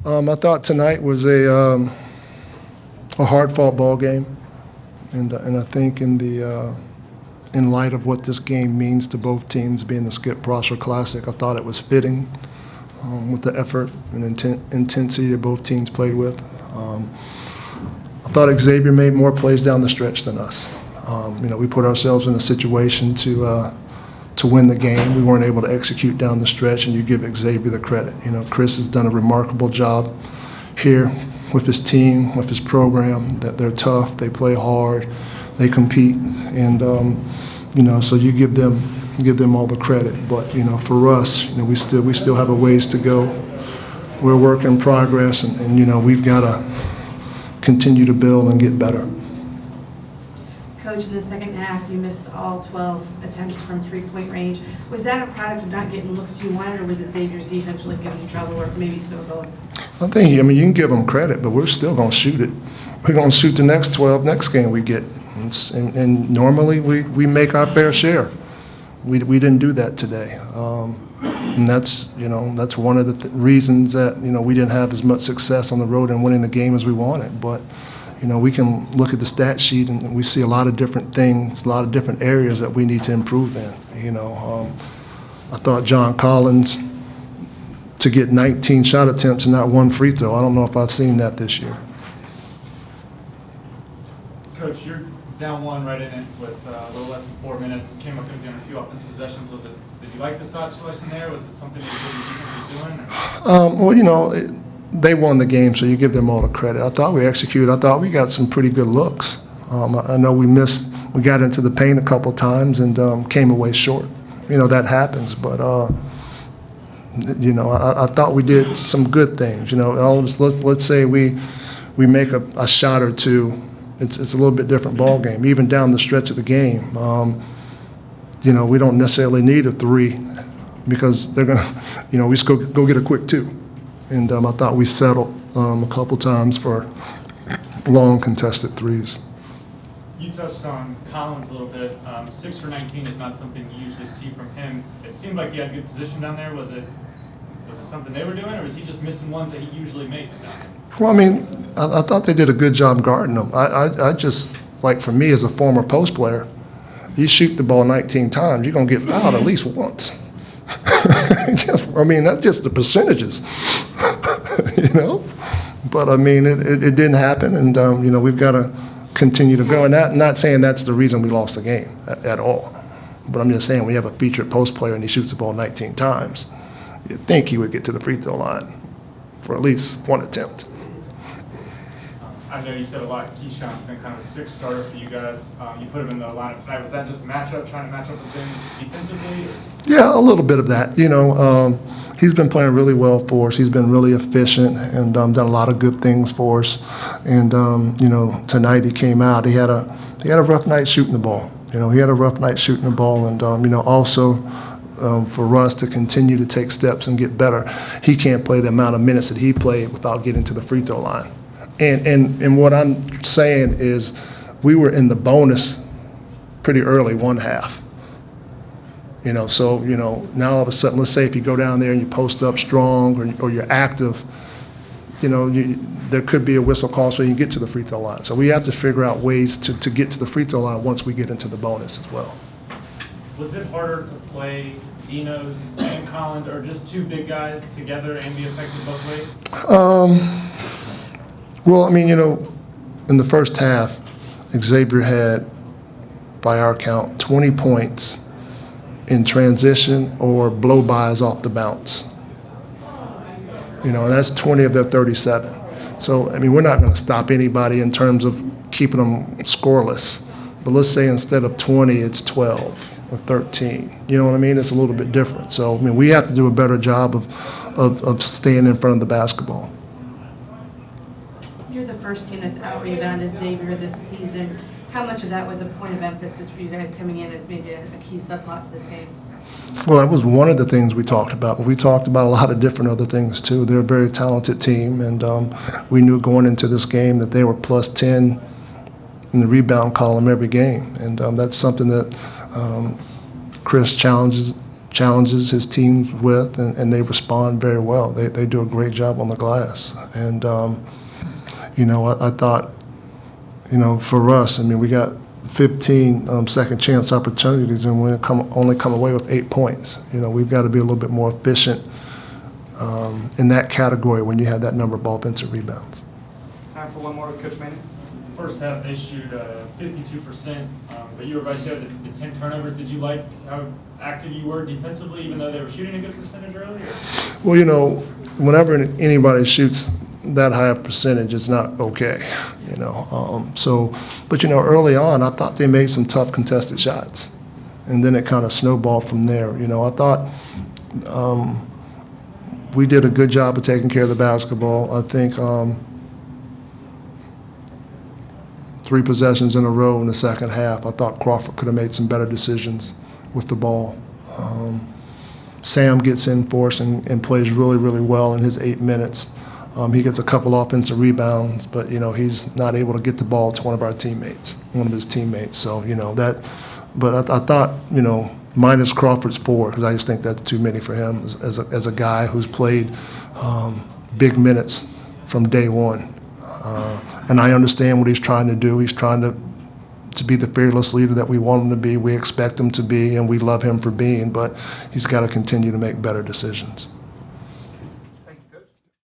I thought tonight was a hard-fought ball game, and I think in light of what this game means to both teams, being the Skip Prosser Classic, I thought it was fitting with the effort and intensity that both teams played with. I thought Xavier made more plays down the stretch than us. We put ourselves in a situation to win the game. We weren't able to execute down the stretch, and you give Xavier the credit. Chris has done a remarkable job here with his team, with his program. That they're tough, they play hard, they compete, and so you give them all the credit. But for us, we still have a ways to go. We're a work in progress, and we've got to continue to build and get better. Coach, in the second half, you missed all 12 attempts from three-point range. Was that a product of not getting looks you wanted, or was it Xavier's defense really giving you trouble, or maybe it's overall? I think, you can give them credit, but we're still going to shoot it. We're going to shoot the next 12 next game we get. And normally we make our fair share. We didn't do that today. And that's one of the reasons that, we didn't have as much success on the road in winning the game as we wanted. But, we can look at the stat sheet and we see a lot of different things, a lot of different areas that we need to improve in. I thought John Collins, to get 19 shot attempts and not one free throw, I don't know if I've seen that this year. Coach, you're down one right in it with a little less than 4 minutes. Came up in a few offensive possessions. Did you like the shot selection there? Was it something that your defense was doing? They won the game, so you give them all the credit. I thought we executed. I thought we got some pretty good looks. I know we missed. We got into the paint a couple times and came away short. That happens, but I thought we did some good things. Let's say we make a shot or two. It's a little bit different ball game. Even down the stretch of the game, we don't necessarily need a three because they're gonna, we just go get a quick two. And I thought we settled a couple times for long contested threes. You touched on Collins a little bit. 6 for 19 is not something you usually see from him. It seemed like he had good position down there. Was it something they were doing, or was he just missing ones that he usually makes down there? Well, I thought they did a good job guarding him. I just, like for me as a former post player, you shoot the ball 19 times, you're going to get fouled at least once. That's just the percentages, But, it didn't happen, and, we've got to continue to go. And not saying that's the reason we lost the game at all. But I'm just saying we have a featured post player and he shoots the ball 19 times. You'd think he would get to the free throw line for at least one attempt. I know you said a lot. Keyshawn's been kind of a sixth starter for you guys. You put him in the lineup tonight. Was that just trying to match up with him defensively? Or? Yeah, a little bit of that. He's been playing really well for us. He's been really efficient and done a lot of good things for us. And tonight he came out. He had a rough night shooting the ball. He had a rough night shooting the ball, and also for us to continue to take steps and get better, he can't play the amount of minutes that he played without getting to the free throw line. And what I'm saying is we were in the bonus pretty early one half. So now all of a sudden, let's say if you go down there and you post up strong or you're active, there could be a whistle call so you can get to the free throw line. So we have to figure out ways to get to the free throw line once we get into the bonus as well. Was it harder to play Dino's and Collins, or just two big guys together and be effective both ways? Well, in the first half, Xavier had, by our count, 20 points in transition or blow-bys off the bounce. And that's 20 of their 37. So, we're not going to stop anybody in terms of keeping them scoreless. But let's say instead of 20, it's 12 or 13. You know what I mean? It's a little bit different. So, we have to do a better job of staying in front of the basketball. You're the first team that's out-rebounded Xavier this season. How much of that was a point of emphasis for you guys coming in as maybe a key subplot to this game? Well, that was one of the things we talked about. We talked about a lot of different other things, too. They're a very talented team, and we knew going into this game that they were plus 10 in the rebound column every game. And that's something that Chris challenges challenges his teams with, and they respond very well. They do a great job on the glass. And, I thought, for us, I mean, we got 15 second chance opportunities, and we only come away with 8 points. We've got to be a little bit more efficient in that category when you have that number of offensive rebounds. Time for one more with Coach Manning. First half, they shoot 52%, but you were right there, the 10 turnovers. Did you like how active you were defensively, even though they were shooting a good percentage earlier? Well, whenever anybody shoots that high a percentage, it's not okay, But, early on, I thought they made some tough contested shots, and then it kind of snowballed from there. I thought we did a good job of taking care of the basketball. I think 3 possessions in a row in the second half, I thought Crawford could have made some better decisions with the ball. Sam gets in for us and plays really, really well in his 8 minutes. He gets a couple offensive rebounds, but, he's not able to get the ball to one of his teammates. So, but I thought, minus Crawford's 4, because I just think that's too many for him as a guy who's played big minutes from day one. And I understand what he's trying to do. He's trying to be the fearless leader that we want him to be, we expect him to be, and we love him for being, but he's got to continue to make better decisions.